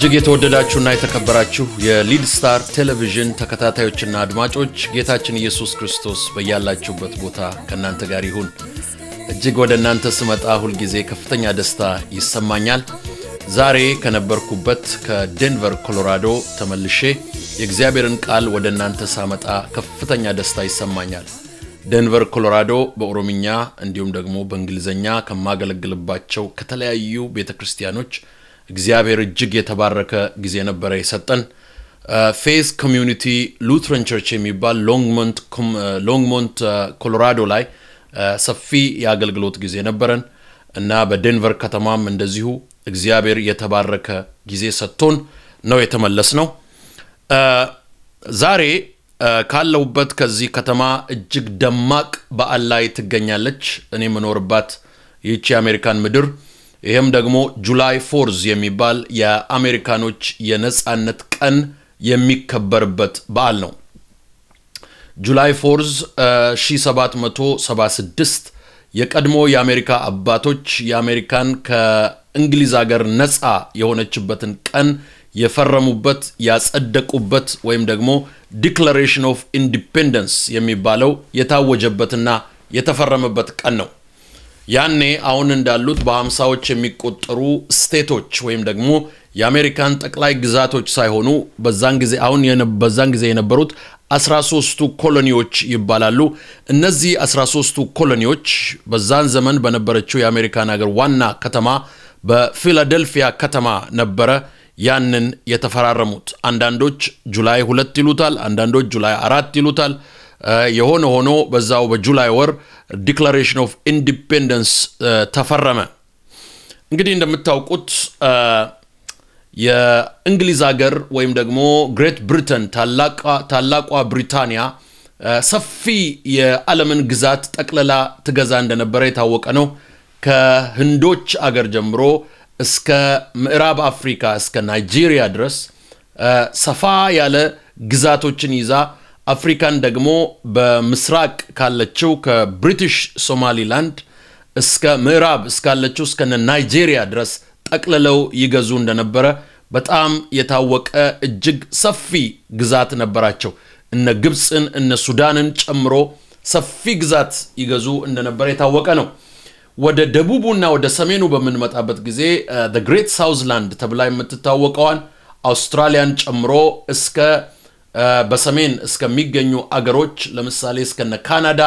እጅግ የተወደዳችሁና የተከበራችሁ የሊድ ስታር ቴሌቪዥን ተከታታዮችና አድማጮች ጌታችን ኢየሱስ ክርስቶስ በያላችሁበት ቦታ ከናንተ ጋር ይሁን። እጅግ ወደ እናንተ ስመጣ ሁሉ ጊዜ ከፍተኛ ደስታ ይሰማኛል። ዛሬ ከነበርኩበት ከዴንቨር ኮሎራዶ ተመልሼ የእግዚአብሔርን ቃል ወደ እናንተ ሳመጣ ከፍተኛ ደስታ ይሰማኛል። ዴንቨር ኮሎራዶ በኦሮሚኛ እንዲሁም ደግሞ በእንግሊዘኛ ከማገለግልባቸው ከተለያዩ ቤተክርስቲያኖች እግዚአብሔር እጅግ የተባረከ ጊዜ ነበር የሰጠን። ፌዝ ኮሚዩኒቲ ሉትራን ቸርች የሚባል ሎንግሞንት ኮሎራዶ ላይ ሰፊ የአገልግሎት ጊዜ ነበረን እና በዴንቨር ከተማም እንደዚሁ እግዚአብሔር የተባረከ ጊዜ ሰጥቶን ነው የተመለስነው። ዛሬ ካለሁበት ከዚህ ከተማ እጅግ ደማቅ በዓል ላይ ትገኛለች እኔ መኖርባት ይህች የአሜሪካን ምድር። ይሄም ደግሞ ጁላይ 4 የሚባል የአሜሪካኖች የነጻነት ቀን የሚከበርበት በዓል ነው። ጁላይ 4 1776 የቀድሞ የአሜሪካ አባቶች የአሜሪካን ከእንግሊዝ ሀገር ነጻ የሆነችበትን ቀን የፈረሙበት ያጸደቁበት ወይም ደግሞ ዲክለሬሽን ኦፍ ኢንዲፔንደንስ የሚባለው የታወጀበትና የተፈረመበት ቀን ነው። ያኔ አሁን እንዳሉት በ50ዎች የሚቆጠሩ ስቴቶች ወይም ደግሞ የአሜሪካን ጠቅላይ ግዛቶች ሳይሆኑ በዛን ጊዜ የነበሩት 13ቱ ኮሎኒዎች ይባላሉ። እነዚህ 13ቱ ኮሎኒዎች በዛን ዘመን በነበረችው የአሜሪካን ሀገር ዋና ከተማ በፊላዴልፊያ ከተማ ነበረ ያንን የተፈራረሙት። አንዳንዶች ጁላይ 2 ይሉታል፣ አንዳንዶች ጁላይ 4 ይሉታል። የሆነ ሆኖ በዛው በጁላይ ወር ዲክለሬሽን ኦፍ ኢንዲፔንደንስ ተፈረመ። እንግዲህ እንደምታውቁት የእንግሊዝ ሀገር ወይም ደግሞ ግሬት ብሪተን ታላቋ ብሪታንያ ሰፊ የዓለምን ግዛት ጠቅልላ ትገዛ እንደነበረ የታወቀ ነው። ከህንዶች አገር ጀምሮ እስከ ምዕራብ አፍሪካ እስከ ናይጄሪያ ድረስ ሰፋ ያለ ግዛቶችን ይዛ አፍሪካን ደግሞ በምስራቅ ካለችው ከብሪቲሽ ሶማሊላንድ እስከ ምዕራብ እስካለችው እስከ ናይጄሪያ ድረስ ጠቅልለው ይገዙ እንደነበረ በጣም የታወቀ እጅግ ሰፊ ግዛት ነበራቸው። እነ ግብፅን እነ ሱዳንን ጨምሮ ሰፊ ግዛት ይገዙ እንደነበረ የታወቀ ነው። ወደ ደቡቡና ወደ ሰሜኑ በመንመጣበት ጊዜ the great southland ተብላ የምትታወቀዋን አውስትራሊያን ጨምሮ እስከ በሰሜን እስከሚገኙ አገሮች ለምሳሌ እስከነ ካናዳ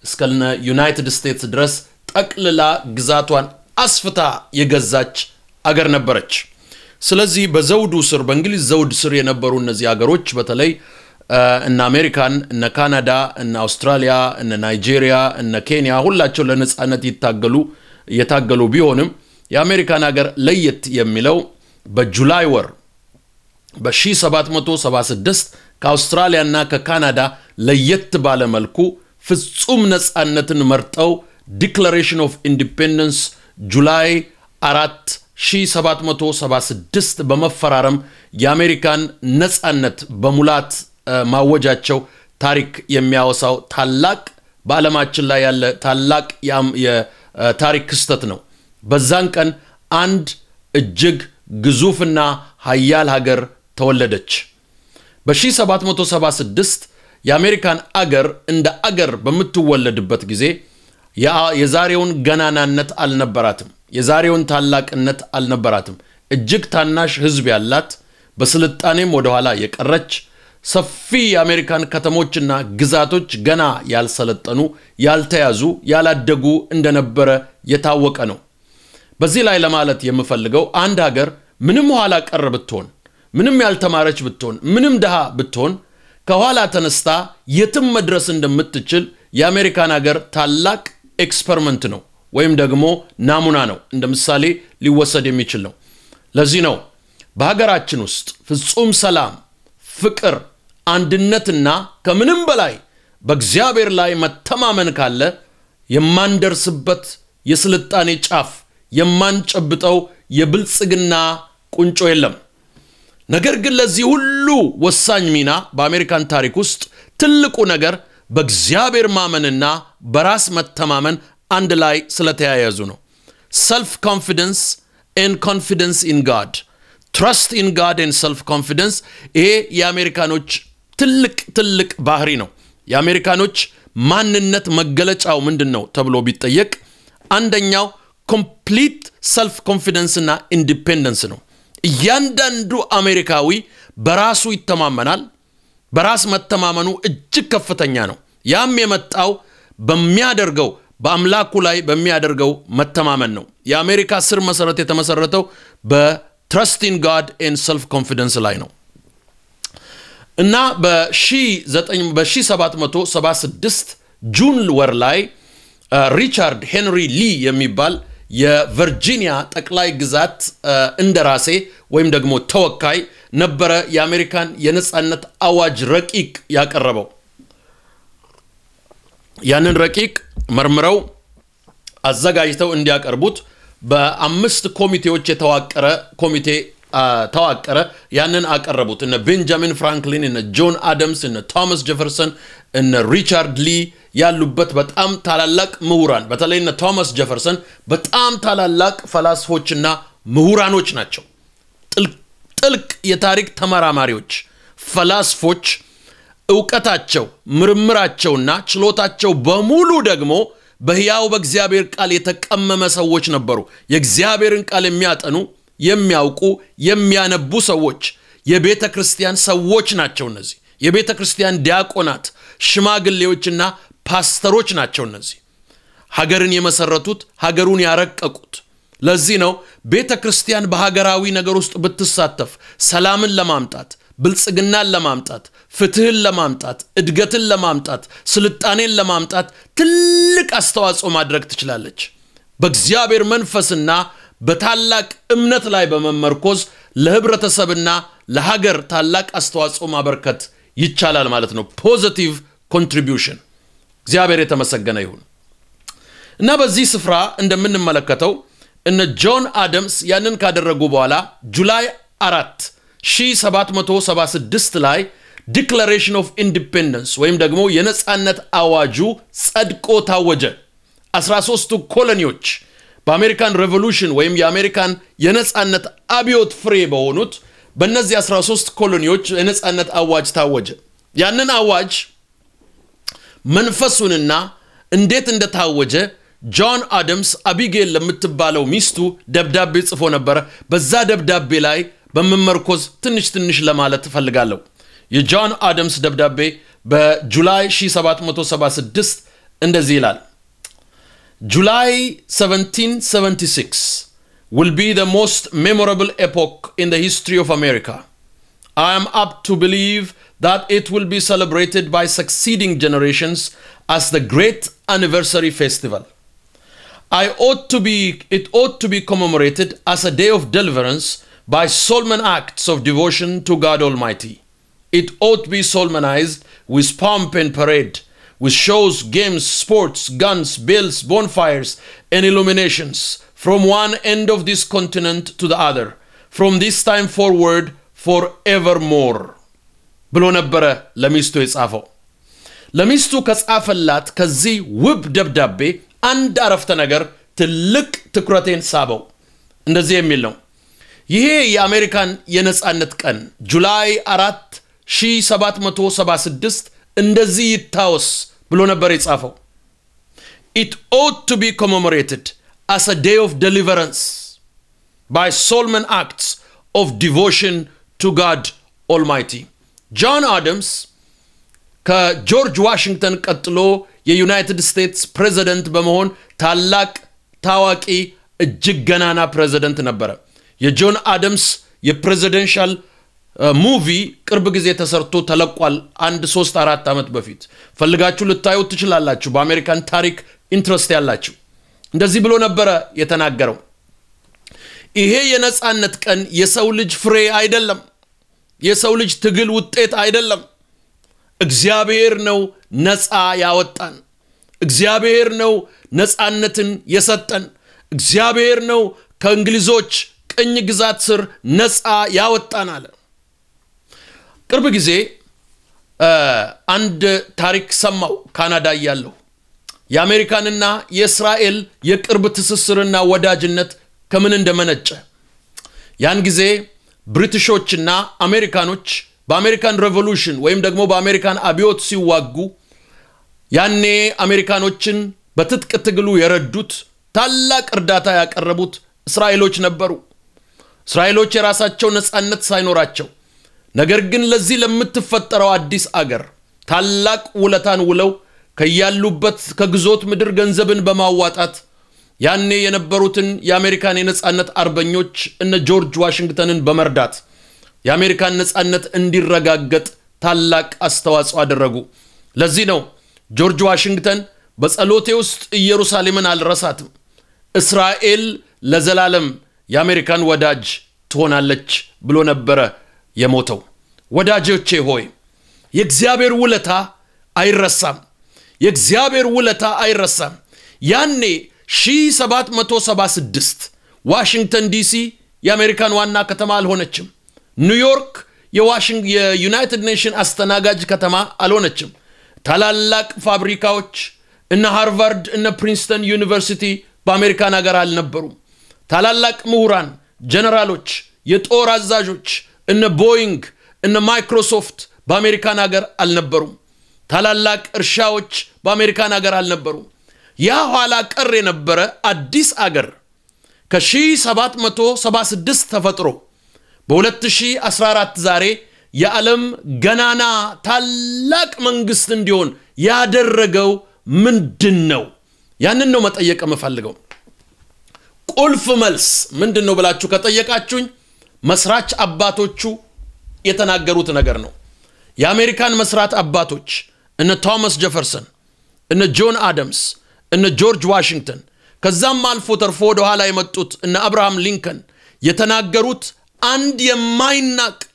እስከነ ዩናይትድ ስቴትስ ድረስ ጠቅልላ ግዛቷን አስፍታ የገዛች አገር ነበረች። ስለዚህ በዘውዱ ስር በእንግሊዝ ዘውድ ስር የነበሩ እነዚህ አገሮች በተለይ እነ አሜሪካን እነ ካናዳ እነ አውስትራሊያ እነ ናይጄሪያ እነ ኬንያ ሁላቸው ለነጻነት የታገሉ ቢሆንም የአሜሪካን ሀገር ለየት የሚለው በጁላይ ወር በ1776 ከአውስትራሊያና ከካናዳ ለየት ባለ መልኩ ፍጹም ነጻነትን መርጠው ዲክለሬሽን ኦፍ ኢንዲፔንደንስ ጁላይ 4 1776 በመፈራረም የአሜሪካን ነጻነት በሙላት ማወጃቸው ታሪክ የሚያወሳው ታላቅ በዓለማችን ላይ ያለ ታላቅ የታሪክ ክስተት ነው። በዛን ቀን አንድ እጅግ ግዙፍና ኃያል ሀገር ተወለደች። በ1776 የአሜሪካን አገር እንደ አገር በምትወለድበት ጊዜ የዛሬውን ገናናነት አልነበራትም፣ የዛሬውን ታላቅነት አልነበራትም። እጅግ ታናሽ ህዝብ ያላት በስልጣኔም ወደ ኋላ የቀረች ሰፊ የአሜሪካን ከተሞችና ግዛቶች ገና ያልሰለጠኑ ያልተያዙ ያላደጉ እንደነበረ የታወቀ ነው። በዚህ ላይ ለማለት የምፈልገው አንድ ሀገር ምንም ኋላ ቀር ብትሆን ምንም ያልተማረች ብትሆን ምንም ደሃ ብትሆን ከኋላ ተነስታ የትም መድረስ እንደምትችል የአሜሪካን ሀገር ታላቅ ኤክስፐሪመንት ነው ወይም ደግሞ ናሙና ነው፣ እንደ ምሳሌ ሊወሰድ የሚችል ነው። ለዚህ ነው በሀገራችን ውስጥ ፍጹም ሰላም፣ ፍቅር፣ አንድነትና ከምንም በላይ በእግዚአብሔር ላይ መተማመን ካለ የማንደርስበት የስልጣኔ ጫፍ የማንጨብጠው የብልጽግና ቁንጮ የለም። ነገር ግን ለዚህ ሁሉ ወሳኝ ሚና በአሜሪካን ታሪክ ውስጥ ትልቁ ነገር በእግዚአብሔር ማመንና በራስ መተማመን አንድ ላይ ስለተያያዙ ነው። self confidence and confidence in God trust in God and self confidence ይሄ የአሜሪካኖች ትልቅ ባህሪ ነው የአሜሪካኖች ማንነት መገለጫው ምንድነው ተብሎ ቢጠየቅ አንደኛው complete self confidence እና independence ነው እያንዳንዱ አሜሪካዊ በራሱ ይተማመናል በራስ መተማመኑ እጅግ ከፍተኛ ነው ያም የመጣው በሚያደርገው በአምላኩ ላይ በሚያደርገው መተማመን ነው የአሜሪካ ስር መሰረት የተመሰረተው በtrust in God and self confidence ላይ ነው እና በ1776 ጁን ወር ላይ ሪቻርድ ሄንሪ ሊ የሚባል የቨርጂኒያ ጠቅላይ ግዛት እንደራሴ ወይም ደግሞ ተወካይ ነበረ የአሜሪካን የነጻነት አዋጅ ረቂቅ ያቀረበው ያንን ረቂቅ መርምረው አዘጋጅተው እንዲያቀርቡት በአምስት ኮሚቴዎች የተዋቀረ ኮሚቴ ተዋቀረ ያንን አቀረቡት እነ ቤንጃሚን ፍራንክሊን እነ ጆን አደምስ እነ ቶማስ ጄፈርሰን እነ ሪቻርድ ሊ ያሉበት በጣም ታላላቅ ምሁራን በተለይ እነ ቶማስ ጄፈርሰን በጣም ታላላቅ ፈላስፎችና ምሁራኖች ናቸው ጥልቅ የታሪክ ተመራማሪዎች ፈላስፎች ዕውቀታቸው ምርምራቸውና ችሎታቸው በሙሉ ደግሞ በሕያው በእግዚአብሔር ቃል የተቀመመ ሰዎች ነበሩ የእግዚአብሔርን ቃል የሚያጠኑ የሚያውቁ የሚያነቡ ሰዎች የቤተ ክርስቲያን ሰዎች ናቸው እነዚህ የቤተ ክርስቲያን ዲያቆናት ሽማግሌዎችና ፓስተሮች ናቸው እነዚህ ሀገርን የመሰረቱት ሀገሩን ያረቀቁት ለዚህ ነው ቤተ ክርስቲያን በሀገራዊ ነገር ውስጥ ብትሳተፍ ሰላምን ለማምጣት ብልጽግናን ለማምጣት ፍትህን ለማምጣት እድገትን ለማምጣት ስልጣኔን ለማምጣት ትልቅ አስተዋጽኦ ማድረግ ትችላለች በእግዚአብሔር መንፈስና በታላቅ እምነት ላይ በመመርኮዝ ለህብረተሰብና ለሀገር ታላቅ አስተዋጽኦ ማበርከት ይቻላል ማለት ነው ፖዚቲቭ ኮንትሪቢዩሽን እግዚአብሔር የተመሰገነ ይሁን እና በዚህ ስፍራ እንደምንመለከተው እነ ጆን አደምስ ያንን ካደረጉ በኋላ ጁላይ 4 1776 ላይ ዲክላሬሽን ኦፍ ኢንዲፔንደንስ ወይም ደግሞ የነጻነት አዋጁ ጸድቆ ታወጀ 13ቱ ኮሎኒዎች በአሜሪካን ሬቮሉሽን ወይም የአሜሪካን የነጻነት አብዮት ፍሬ በሆኑት በእነዚህ 13 ኮሎኒዎች የነጻነት አዋጅ ታወጀ ያንን አዋጅ መንፈሱንና እንዴት እንደታወጀ ጆን አደምስ አቢጌል ለምትባለው ሚስቱ ደብዳቤ ጽፎ ነበር በዛ ደብዳቤ ላይ በመመርኮዝ ትንሽ ለማለት ፈልጋለሁ የጆን አደምስ ደብዳቤ በጁላይ 1776 እንደዚህ ይላል July 1776 will be the most memorable epoch in the history of America. I am apt to believe that it will be celebrated by succeeding generations as the great anniversary festival. It ought to be commemorated as a day of deliverance by solemn acts of devotion to God Almighty. It ought to be solemnized with pomp and parade, with shows, games, sports, guns, bells, bonfires, and illuminations from one end of this continent to the other, from this time forward forevermore. ብሎ ነበረ ለሚስቱ የጻፈው ለሚስቱ ከጻፈላት ከዚህ ውብ ደብዳቤ አንድ አረፍተ ነገር ትልቅ ትኩረቴን ሳበው እንደዚህ የሚል ነው ይሄ የአሜሪካን የነጻነት ቀን ጁላይ 4 1776 እንደዚህ ይታወስ ብሎ ነበር የጻፈው It ought to be commemorated as a day of deliverance by solemn acts of devotion to God Almighty. John Adams ከጆርጅ ዋሽንግተን ቀጥሎ የዩናይትድ ስቴትስ ፕሬዝዳንት በመሆን ታላቅ ታዋቂ እጅግ ገናና ፕሬዝዳንት ነበር የጆን አደምስ የፕሬዚደንሻል ሙቪ ቅርብ ጊዜ ተሰርቶ ተለቋል 1-3-4 አመት በፊት ፈልጋችሁ ልታዩት ትችላላችሁ በአሜሪካን ታሪክ ኢንትረስት ያላችሁ እንደዚህ ብሎ ነበር የተናገረው ይሄ የነጻነት ቀን የሰው ልጅ ፍሬ አይደለም የሰው ልጅ ትግል ውጤት አይደለም እግዚአብሔር ነው ነጻ ያወጣን እግዚአብሔር ነው ነጻነትን የሰጠን እግዚአብሔር ነው ከእንግሊዞች ቅኝ ግዛት ስር ነጻ ያወጣን አለ ቅርብ ጊዜ አንድ ታሪክ ሰማው ካናዳ ያለው የአሜሪካንና የእስራኤል የቅርብ ትስስርና ወዳጅነት ከምን እንደመነጨ ያን ጊዜ ብሪቲሾችና አሜሪካኖች በአሜሪካን ሬቮሉሽን ወይም ደግሞ በአሜሪካን አብዮት ሲዋጉ ያኔ አሜሪካኖችን በትጥቅ ትግሉ የረዱት ታላቅ እርዳታ ያቀረቡት እስራኤሎች ነበሩ። እስራኤሎች የራሳቸው ነፃነት ሳይኖራቸው ነገር ግን ለዚህ ለምትፈጠረው አዲስ አገር ታላቅ ውለታን ውለው ከያሉበት ከግዞት ምድር ገንዘብን በማዋጣት ያኔ የነበሩትን የአሜሪካን የነፃነት አርበኞች እነ ጆርጅ ዋሽንግተንን በመርዳት የአሜሪካን ነፃነት እንዲረጋገጥ ታላቅ አስተዋጽኦ አደረጉ። ለዚህ ነው ጆርጅ ዋሽንግተን በጸሎቴ ውስጥ ኢየሩሳሌምን አልረሳትም፣ እስራኤል ለዘላለም የአሜሪካን ወዳጅ ትሆናለች ብሎ ነበረ የሞተው። ወዳጆቼ ሆይ የእግዚአብሔር ውለታ አይረሳም። የእግዚአብሔር ውለታ አይረሳም። ያኔ 1776 ዋሽንግተን ዲሲ የአሜሪካን ዋና ከተማ አልሆነችም። ኒውዮርክ የዩናይትድ ኔሽን አስተናጋጅ ከተማ አልሆነችም። ታላላቅ ፋብሪካዎች እነ ሃርቫርድ እነ ፕሪንስተን ዩኒቨርሲቲ በአሜሪካን ሀገር አልነበሩም። ታላላቅ ምሁራን፣ ጀነራሎች፣ የጦር አዛዦች እነ ቦይንግ እነ ማይክሮሶፍት በአሜሪካን ሀገር አልነበሩም። ታላላቅ እርሻዎች በአሜሪካን ሀገር አልነበሩም። ያ ኋላ ቀር የነበረ አዲስ አገር ከ1776 ተፈጥሮ በ2014 ዛሬ የዓለም ገናና ታላቅ መንግስት እንዲሆን ያደረገው ምንድነው? ያንን ነው መጠየቅ የምፈልገው። ቁልፍ መልስ ምንድነው ብላችሁ ከጠየቃችሁኝ መስራች አባቶቹ የተናገሩት ነገር ነው። የአሜሪካን መስራት አባቶች እነ ቶማስ ጄፈርሰን እነ ጆን አደምስ እነ ጆርጅ ዋሽንግተን ከዛም አልፎ ተርፎ ወደ ኋላ የመጡት እነ አብርሃም ሊንከን የተናገሩት አንድ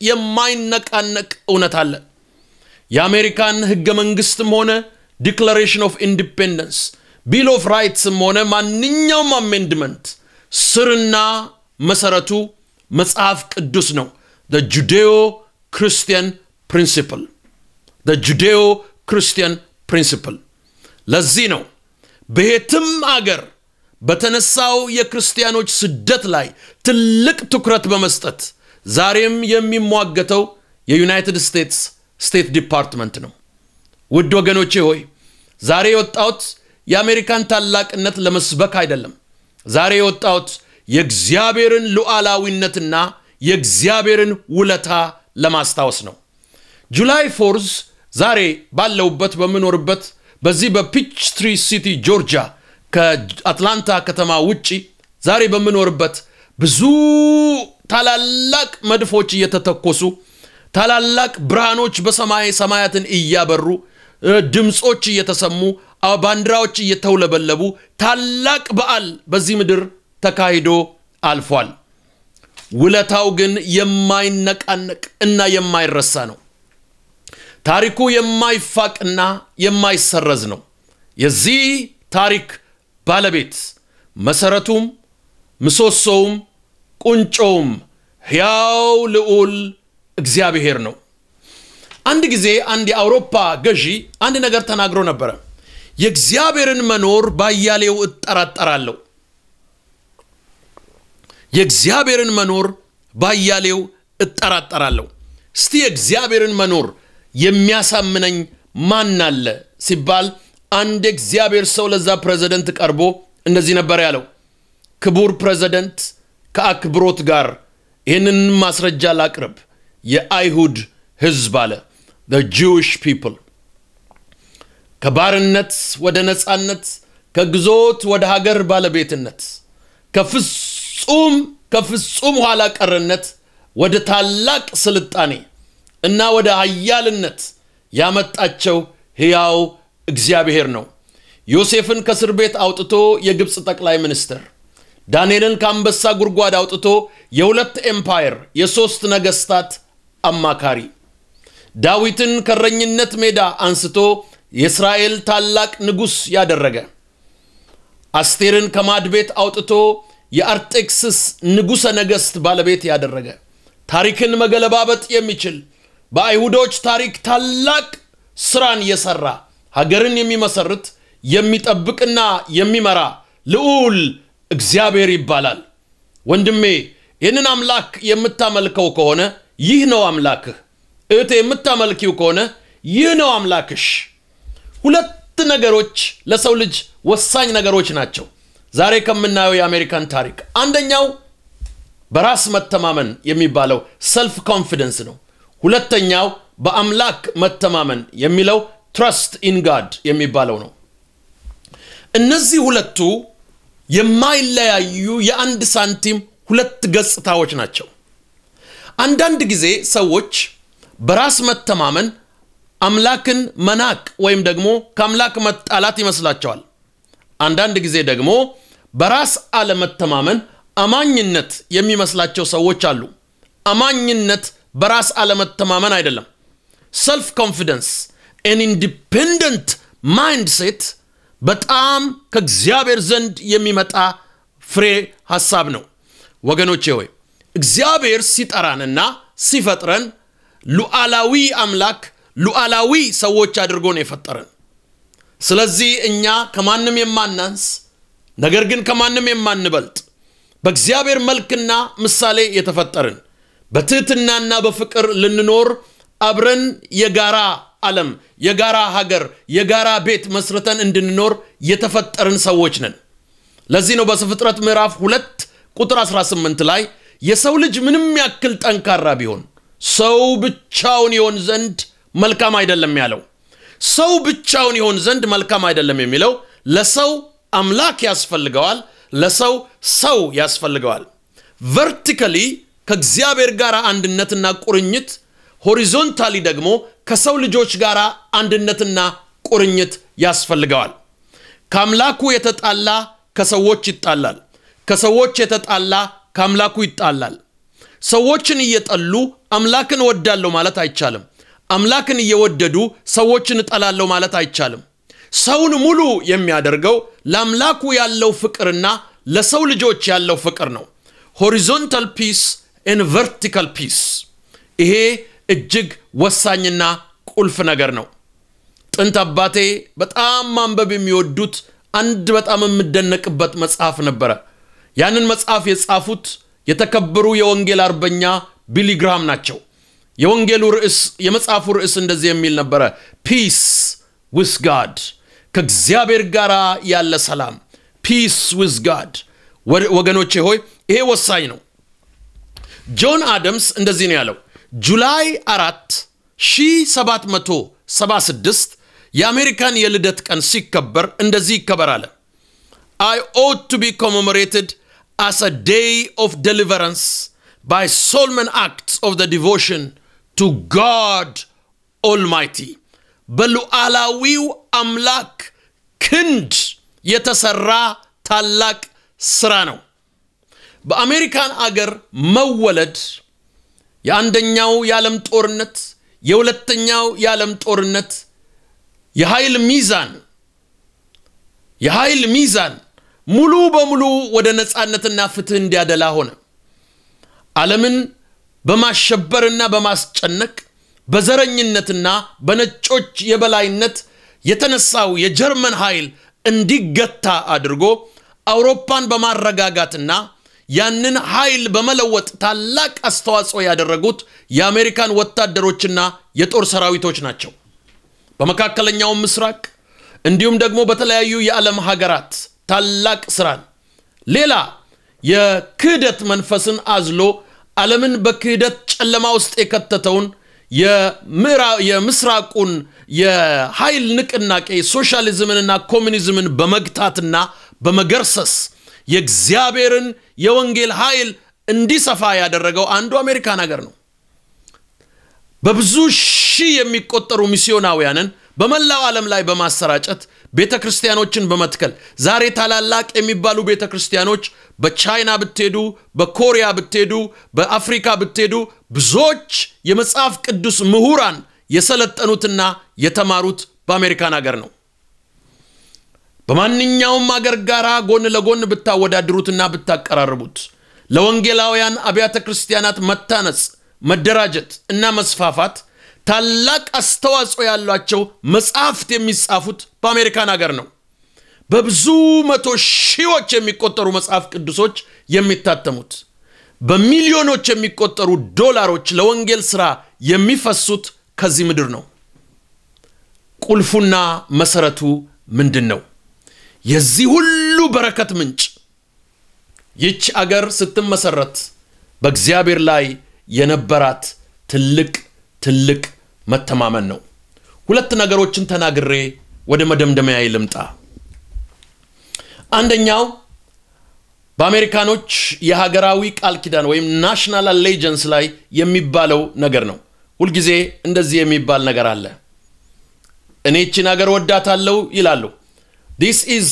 የማይነቃነቅ እውነት አለ። የአሜሪካን ህገ መንግስትም ሆነ ዲክላሬሽን ኦፍ ኢንዲፔንደንስ ቢል ኦፍ ራይትስም ሆነ ማንኛውም አሜንድመንት ስርና መሰረቱ መጽሐፍ ቅዱስ ነው። the Judeo-Christian principle the Judeo-Christian principle ለዚህ ነው በየትም አገር በተነሳው የክርስቲያኖች ስደት ላይ ትልቅ ትኩረት በመስጠት ዛሬም የሚሟገተው የዩናይትድ ስቴትስ ስቴት ዲፓርትመንት ነው። ውድ ወገኖቼ ሆይ ዛሬ የወጣሁት የአሜሪካን ታላቅነት ለመስበክ አይደለም። ዛሬ የወጣሁት የእግዚአብሔርን ሉዓላዊነትና የእግዚአብሔርን ውለታ ለማስታወስ ነው። ጁላይ 4 ዛሬ ባለውበት በመኖርበት በዚህ በፒችትሪ ሲቲ ጆርጂያ ከአትላንታ ከተማ ውጪ ዛሬ በመኖርበት ብዙ ታላላቅ መድፎች እየተተኮሱ ታላላቅ ብርሃኖች በሰማይ ሰማያትን እያበሩ ድምጾች እየተሰሙ ባንዲራዎች እየተውለበለቡ ታላቅ በዓል በዚህ ምድር ተካሂዶ አልፏል። ውለታው ግን የማይነቃነቅ እና የማይረሳ ነው። ታሪኩ የማይፋቅና የማይሰረዝ ነው። የዚህ ታሪክ ባለቤት መሰረቱም ምሰሶውም ቁንጮውም ሕያው ልዑል እግዚአብሔር ነው። አንድ ጊዜ አንድ የአውሮፓ ገዢ አንድ ነገር ተናግሮ ነበር። የእግዚአብሔርን መኖር ባያሌው እጠራጠራለሁ። የእግዚአብሔርን መኖር ባያሌው እጠራጠራለሁ። እስቲ የእግዚአብሔርን መኖር የሚያሳምነኝ ማን አለ ሲባል አንድ እግዚአብሔር ሰው ለዛ ፕሬዝዳንት ቀርቦ እንደዚህ ነበር ያለው። ክቡር ፕሬዝዳንት ከአክብሮት ጋር ይህንን ማስረጃ ላቅርብ። የአይሁድ ህዝብ አለ the Jewish people ከባርነት ወደ ነፃነት ከግዞት ወደ ሀገር ባለቤትነት ከፍጹም ኋላ ቀርነት ወደ ታላቅ ስልጣኔ እና ወደ ኃያልነት ያመጣቸው ሕያው እግዚአብሔር ነው። ዮሴፍን ከእስር ቤት አውጥቶ የግብጽ ጠቅላይ ሚኒስትር፣ ዳንኤልን ከአንበሳ ጉድጓድ አውጥቶ የሁለት ኤምፓየር የሶስት ነገስታት አማካሪ፣ ዳዊትን ከረኝነት ሜዳ አንስቶ የእስራኤል ታላቅ ንጉስ ያደረገ፣ አስቴርን ከማድ ቤት አውጥቶ የአርጤክስስ ንጉሰ ነገስት ባለቤት ያደረገ፣ ታሪክን መገለባበጥ የሚችል በአይሁዶች ታሪክ ታላቅ ስራን የሰራ ሀገርን የሚመሰርት የሚጠብቅና የሚመራ ልዑል እግዚአብሔር ይባላል። ወንድሜ ይህንን አምላክ የምታመልከው ከሆነ ይህ ነው አምላክህ። እህቴ የምታመልኪው ከሆነ ይህ ነው አምላክሽ። ሁለት ነገሮች ለሰው ልጅ ወሳኝ ነገሮች ናቸው ዛሬ ከምናየው የአሜሪካን ታሪክ። አንደኛው በራስ መተማመን የሚባለው ሰልፍ ኮንፊደንስ ነው። ሁለተኛው በአምላክ መተማመን የሚለው ትረስት ኢን ጋድ የሚባለው ነው። እነዚህ ሁለቱ የማይለያዩ የአንድ ሳንቲም ሁለት ገጽታዎች ናቸው። አንዳንድ ጊዜ ሰዎች በራስ መተማመን አምላክን መናቅ ወይም ደግሞ ከአምላክ መጣላት ይመስላቸዋል። አንዳንድ ጊዜ ደግሞ በራስ አለመተማመን አማኝነት የሚመስላቸው ሰዎች አሉ። አማኝነት በራስ አለመተማመን አይደለም። ሰልፍ ኮንፊደንስ an independent mindset በጣም ከእግዚአብሔር ዘንድ የሚመጣ ፍሬ ሐሳብ ነው። ወገኖቼ ሆይ እግዚአብሔር ሲጠራንና ሲፈጥረን ሉዓላዊ አምላክ ሉዓላዊ ሰዎች አድርጎ ነው የፈጠረን። ስለዚህ እኛ ከማንም የማናንስ ነገር ግን ከማንም የማንበልጥ በእግዚአብሔር መልክና ምሳሌ የተፈጠርን በትህትናና በፍቅር ልንኖር አብረን የጋራ ዓለም የጋራ ሀገር የጋራ ቤት መስርተን እንድንኖር የተፈጠርን ሰዎች ነን። ለዚህ ነው በዘፍጥረት ምዕራፍ 2 ቁጥር 18 ላይ የሰው ልጅ ምንም ያክል ጠንካራ ቢሆን ሰው ብቻውን ይሆን ዘንድ መልካም አይደለም ያለው። ሰው ብቻውን ይሆን ዘንድ መልካም አይደለም የሚለው ለሰው አምላክ ያስፈልገዋል፣ ለሰው ሰው ያስፈልገዋል። ቨርቲካሊ ከእግዚአብሔር ጋር አንድነትና ቁርኝት፣ ሆሪዞንታሊ ደግሞ ከሰው ልጆች ጋር አንድነትና ቁርኝት ያስፈልገዋል። ከአምላኩ የተጣላ ከሰዎች ይጣላል፣ ከሰዎች የተጣላ ከአምላኩ ይጣላል። ሰዎችን እየጠሉ አምላክን ወዳለው ማለት አይቻልም። አምላክን እየወደዱ ሰዎችን እጠላለሁ ማለት አይቻልም። ሰውን ሙሉ የሚያደርገው ለአምላኩ ያለው ፍቅርና ለሰው ልጆች ያለው ፍቅር ነው። ሆሪዞንታል ፒስ and vertical peace ይሄ እጅግ ወሳኝና ቁልፍ ነገር ነው። ጥንት አባቴ በጣም ማንበብ የሚወዱት አንድ በጣም የምደነቅበት መጽሐፍ ነበረ። ያንን መጽሐፍ የጻፉት የተከበሩ የወንጌል አርበኛ ቢሊ ግራም ናቸው። የወንጌሉ ርዕስ የመጽሐፉ ርዕስ እንደዚህ የሚል ነበረ፣ ፒስ with God ከእግዚአብሔር ጋር ያለ ሰላም። ፒስ with God ወገኖቼ ሆይ ይሄ ወሳኝ ነው። ጆን አደምስ እንደዚህ ነው ያለው፣ ጁላይ 4 1776 የአሜሪካን የልደት ቀን ሲከበር እንደዚህ ይከበራል። I ought to be commemorated as a day of deliverance by solemn acts of the devotion to God Almighty በሉዓላዊው አምላክ ክንድ የተሰራ ታላቅ ስራ ነው። በአሜሪካን አገር መወለድ የአንደኛው የዓለም ጦርነት የሁለተኛው የዓለም ጦርነት የኃይል ሚዛን ሙሉ በሙሉ ወደ ነጻነትና ፍትህ እንዲያደላ ሆነ። ዓለምን በማሸበርና በማስጨነቅ በዘረኝነትና በነጮች የበላይነት የተነሳው የጀርመን ኃይል እንዲገታ አድርጎ አውሮፓን በማረጋጋትና ያንን ኃይል በመለወጥ ታላቅ አስተዋጽኦ ያደረጉት የአሜሪካን ወታደሮችና የጦር ሰራዊቶች ናቸው። በመካከለኛው ምስራቅ እንዲሁም ደግሞ በተለያዩ የዓለም ሀገራት ታላቅ ስራን ሌላ የክህደት መንፈስን አዝሎ ዓለምን በክህደት ጨለማ ውስጥ የከተተውን የምስራቁን የኃይል ንቅናቄ ሶሻሊዝምንና ኮሙኒዝምን በመግታትና በመገርሰስ የእግዚአብሔርን የወንጌል ኃይል እንዲሰፋ ያደረገው አንዱ አሜሪካን ሀገር ነው። በብዙ ሺህ የሚቆጠሩ ሚስዮናውያንን በመላው ዓለም ላይ በማሰራጨት ቤተክርስቲያኖችን በመትከል ዛሬ ታላላቅ የሚባሉ ቤተክርስቲያኖች በቻይና ብትሄዱ፣ በኮሪያ ብትሄዱ፣ በአፍሪካ ብትሄዱ ብዙዎች የመጽሐፍ ቅዱስ ምሁራን የሰለጠኑትና የተማሩት በአሜሪካን ሀገር ነው። በማንኛውም ሀገር ጋራ ጎን ለጎን ብታወዳድሩትና ብታቀራርቡት ለወንጌላውያን አብያተ ክርስቲያናት መታነጽ፣ መደራጀት እና መስፋፋት ታላቅ አስተዋጽኦ ያላቸው መጽሐፍት የሚጻፉት በአሜሪካን ሀገር ነው። በብዙ መቶ ሺዎች የሚቆጠሩ መጽሐፍ ቅዱሶች የሚታተሙት በሚሊዮኖች የሚቆጠሩ ዶላሮች ለወንጌል ሥራ የሚፈሱት ከዚህ ምድር ነው። ቁልፉና መሰረቱ ምንድነው? የዚህ ሁሉ በረከት ምንጭ ይህች አገር ስትመሰረት በእግዚአብሔር ላይ የነበራት ትልቅ መተማመን ነው። ሁለት ነገሮችን ተናግሬ ወደ መደምደሚያዬ ልምጣ። አንደኛው በአሜሪካኖች የሀገራዊ ቃል ኪዳን ወይም ናሽናል አሌጀንስ ላይ የሚባለው ነገር ነው። ሁሉ ጊዜ እንደዚህ የሚባል ነገር አለ። እኔ እቺን ሀገር ወዳታለሁ ይላሉ። This is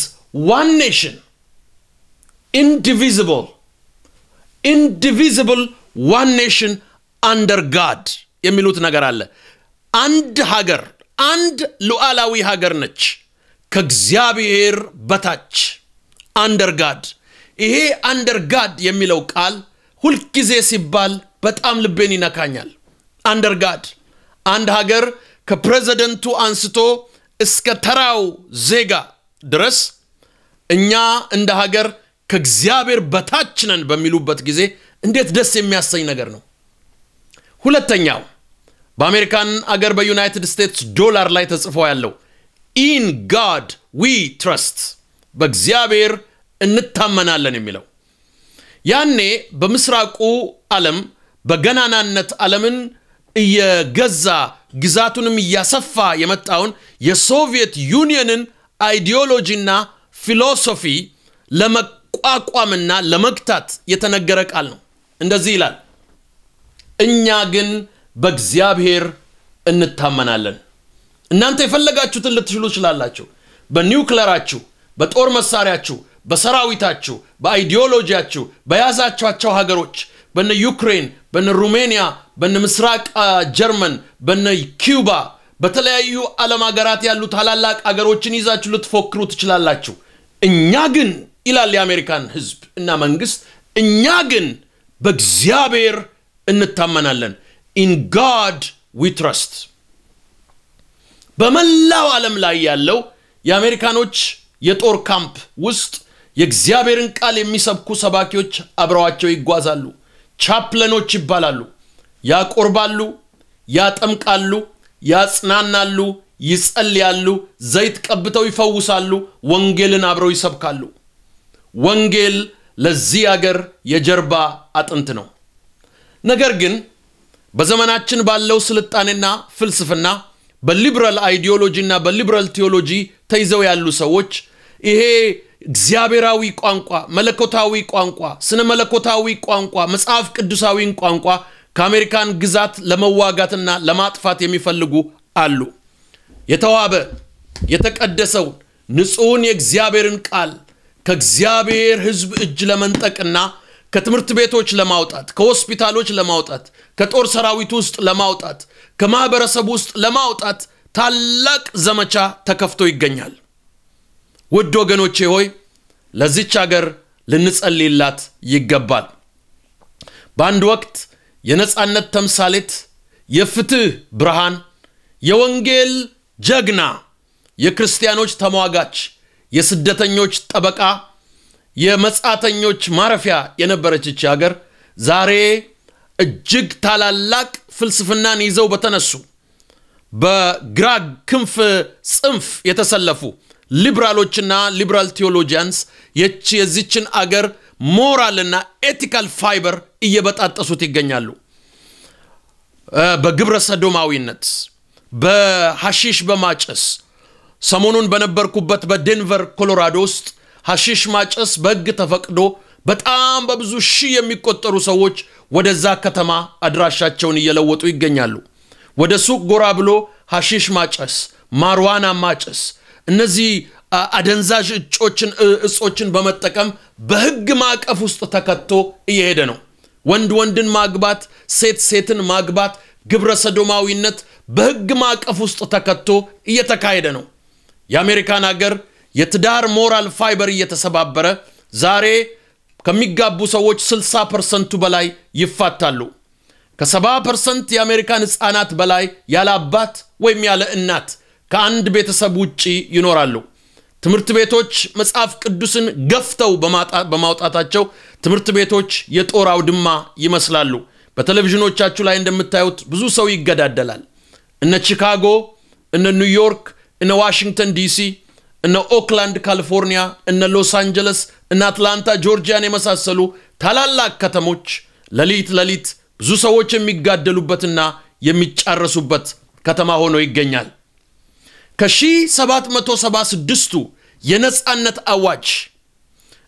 one nation, indivisible one nation under God የሚሉት ነገር አለ። አንድ ሀገር አንድ ሉዓላዊ ሀገር ነች ከእግዚአብሔር በታች under God። ይሄ under God የሚለው ቃል ሁሉ ጊዜ ሲባል በጣም ልቤን ይነካኛል። under God አንድ ሀገር ከፕሬዝዳንቱ አንስቶ እስከ ተራው ዜጋ ድረስ እኛ እንደ ሀገር ከእግዚአብሔር በታች ነን በሚሉበት ጊዜ እንዴት ደስ የሚያሰኝ ነገር ነው። ሁለተኛው በአሜሪካን አገር በዩናይትድ ስቴትስ ዶላር ላይ ተጽፎ ያለው in God we trust በእግዚአብሔር እንታመናለን የሚለው ያኔ በምስራቁ ዓለም በገናናነት ዓለምን እየገዛ ግዛቱንም እያሰፋ የመጣውን የሶቪየት ዩኒየንን አይዲዮሎጂና ፊሎሶፊ ለመቋቋምና ለመግታት የተነገረ ቃል ነው። እንደዚህ ይላል፣ እኛ ግን በእግዚአብሔር እንታመናለን። እናንተ የፈለጋችሁትን ልትችሉ ይችላላችሁ። በኒውክሌራችሁ፣ በጦር መሳሪያችሁ፣ በሰራዊታችሁ፣ በአይዲዮሎጂያችሁ፣ በያዛችኋቸው ሀገሮች በነ ዩክሬን፣ በነ ሩሜኒያ፣ በነ ምስራቅ ጀርመን፣ በነ ኩባ በተለያዩ ዓለም ሀገራት ያሉ ታላላቅ ሀገሮችን ይዛችሁ ልትፎክሩ ትችላላችሁ። እኛ ግን ይላል የአሜሪካን ሕዝብ እና መንግስት፣ እኛ ግን በእግዚአብሔር እንታመናለን። in God we trust። በመላው ዓለም ላይ ያለው የአሜሪካኖች የጦር ካምፕ ውስጥ የእግዚአብሔርን ቃል የሚሰብኩ ሰባኪዎች አብረዋቸው ይጓዛሉ። ቻፕለኖች ይባላሉ። ያቆርባሉ፣ ያጠምቃሉ፣ ያጽናናሉ፣ ይጸልያሉ፣ ዘይት ቀብተው ይፈውሳሉ፣ ወንጌልን አብረው ይሰብካሉ። ወንጌል ለዚህ ሀገር የጀርባ አጥንት ነው። ነገር ግን በዘመናችን ባለው ስልጣኔና ፍልስፍና በሊበራል አይዲዮሎጂና በሊበራል ቴዎሎጂ ተይዘው ያሉ ሰዎች ይሄ እግዚአብሔራዊ ቋንቋ፣ መለኮታዊ ቋንቋ፣ ስነ መለኮታዊ ቋንቋ፣ መጽሐፍ ቅዱሳዊ ቋንቋ ከአሜሪካን ግዛት ለመዋጋትና ለማጥፋት የሚፈልጉ አሉ። የተዋበ የተቀደሰው ንጹህን የእግዚአብሔርን ቃል ከእግዚአብሔር ሕዝብ እጅ ለመንጠቅና ከትምህርት ቤቶች ለማውጣት፣ ከሆስፒታሎች ለማውጣት፣ ከጦር ሰራዊት ውስጥ ለማውጣት፣ ከማህበረሰብ ውስጥ ለማውጣት ታላቅ ዘመቻ ተከፍቶ ይገኛል። ውድ ወገኖቼ ሆይ ለዚች ሀገር ልንጸልይላት ይገባል። በአንድ ወቅት የነጻነት ተምሳሌት፣ የፍትህ ብርሃን፣ የወንጌል ጀግና፣ የክርስቲያኖች ተሟጋች፣ የስደተኞች ጠበቃ፣ የመጻተኞች ማረፊያ የነበረች ሀገር ዛሬ እጅግ ታላላቅ ፍልስፍናን ይዘው በተነሱ በግራ ክንፍ ጽንፍ የተሰለፉ ሊበራሎችና ሊበራል ቴዎሎጂያንስ የዚችን አገር ሞራልና ኤቲካል ፋይበር እየበጣጠሱት ይገኛሉ። በግብረ ሰዶማዊነት፣ በሐሺሽ በማጨስ ሰሞኑን በነበርኩበት በዴንቨር ኮሎራዶ ውስጥ ሐሺሽ ማጨስ በሕግ ተፈቅዶ በጣም በብዙ ሺህ የሚቆጠሩ ሰዎች ወደዛ ከተማ አድራሻቸውን እየለወጡ ይገኛሉ። ወደ ሱቅ ጎራ ብሎ ሐሺሽ ማጨስ፣ ማርዋና ማጨስ፣ እነዚህ አደንዛዥ እጾችን በመጠቀም በሕግ ማዕቀፍ ውስጥ ተከቶ እየሄደ ነው። ወንድ ወንድን ማግባት፣ ሴት ሴትን ማግባት፣ ግብረ ሰዶማዊነት በሕግ ማዕቀፍ ውስጥ ተከቶ እየተካሄደ ነው። የአሜሪካን ሀገር የትዳር ሞራል ፋይበር እየተሰባበረ ዛሬ ከሚጋቡ ሰዎች 60% በላይ ይፋታሉ። ከ70% የአሜሪካን ሕፃናት በላይ ያለ አባት ወይም ያለ እናት ከአንድ ቤተሰብ ውጪ ይኖራሉ። ትምህርት ቤቶች መጽሐፍ ቅዱስን ገፍተው በማውጣታቸው ትምህርት ቤቶች የጦር አውድማ ይመስላሉ። በቴሌቪዥኖቻችሁ ላይ እንደምታዩት ብዙ ሰው ይገዳደላል። እነ ቺካጎ፣ እነ ኒውዮርክ፣ እነ ዋሽንግተን ዲሲ፣ እነ ኦክላንድ ካሊፎርኒያ፣ እነ ሎስ አንጀለስ፣ እነ አትላንታ ጆርጂያን የመሳሰሉ ታላላቅ ከተሞች ለሊት ብዙ ሰዎች የሚጋደሉበትና የሚጫረሱበት ከተማ ሆኖ ይገኛል። ከ1776ቱ የነጻነት አዋጅ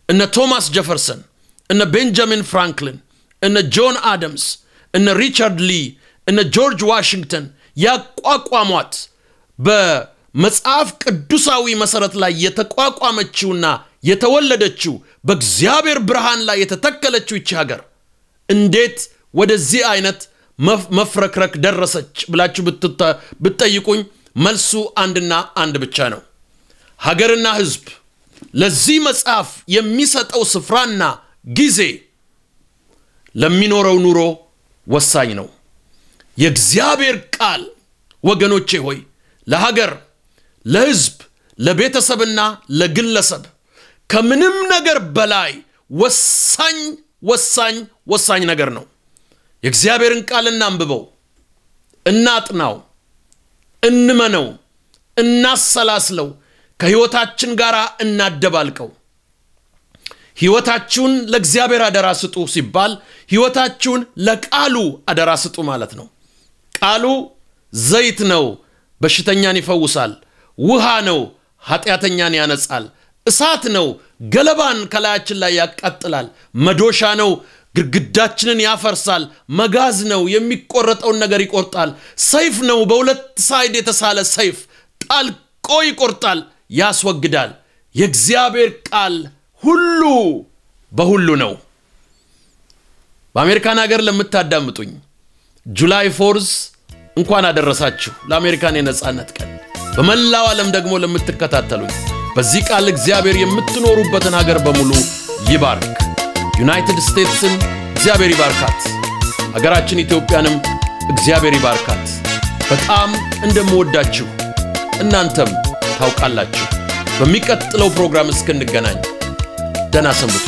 እነ ቶማስ ጄፈርሰን፣ እነ ቤንጃሚን ፍራንክሊን፣ እነ ጆን አደምስ፣ እነ ሪቻርድ ሊ፣ እነ ጆርጅ ዋሽንግተን ያቋቋሟት በመጽሐፍ ቅዱሳዊ መሰረት ላይ የተቋቋመችውና የተወለደችው በእግዚአብሔር ብርሃን ላይ የተተከለችው ይህች ሀገር እንዴት ወደዚህ አይነት መፍረክረክ ደረሰች ብላችሁ ብትጠይቁኝ መልሱ አንድና አንድ ብቻ ነው። ሀገርና ህዝብ ለዚህ መጽሐፍ የሚሰጠው ስፍራና ጊዜ ለሚኖረው ኑሮ ወሳኝ ነው። የእግዚአብሔር ቃል ወገኖቼ ሆይ ለሀገር፣ ለህዝብ፣ ለቤተሰብና ለግለሰብ ከምንም ነገር በላይ ወሳኝ ነገር ነው። የእግዚአብሔርን ቃል እናንብበው፣ እናጥናው፣ እንመነው፣ እናሰላስለው፣ ከህይወታችን ጋር እናደባልቀው። ህይወታችሁን ለእግዚአብሔር አደራ ስጡ ሲባል ህይወታችሁን ለቃሉ አደራ ስጡ ማለት ነው። ቃሉ ዘይት ነው፣ በሽተኛን ይፈውሳል። ውሃ ነው፣ ኃጢአተኛን ያነጻል። እሳት ነው፣ ገለባን ከላያችን ላይ ያቃጥላል። መዶሻ ነው፣ ግድግዳችንን ያፈርሳል። መጋዝ ነው፣ የሚቆረጠውን ነገር ይቆርጣል። ሰይፍ ነው፣ በሁለት ሳይድ የተሳለ ሰይፍ ጣልቆ ይቆርጣል፣ ያስወግዳል። የእግዚአብሔር ቃል ሁሉ በሁሉ ነው። በአሜሪካን ሀገር ለምታዳምጡኝ ጁላይ 4 እንኳን አደረሳችሁ ለአሜሪካን የነጻነት ቀን። በመላው ዓለም ደግሞ ለምትከታተሉኝ በዚህ ቃል እግዚአብሔር የምትኖሩበትን ሀገር በሙሉ ይባርክ። ዩናይትድ ስቴትስን እግዚአብሔር ይባርካት። ሀገራችን ኢትዮጵያንም እግዚአብሔር ይባርካት። በጣም እንደምወዳችሁ እናንተም ታውቃላችሁ። በሚቀጥለው ፕሮግራም እስክንገናኝ ደህና ሰንብቱ።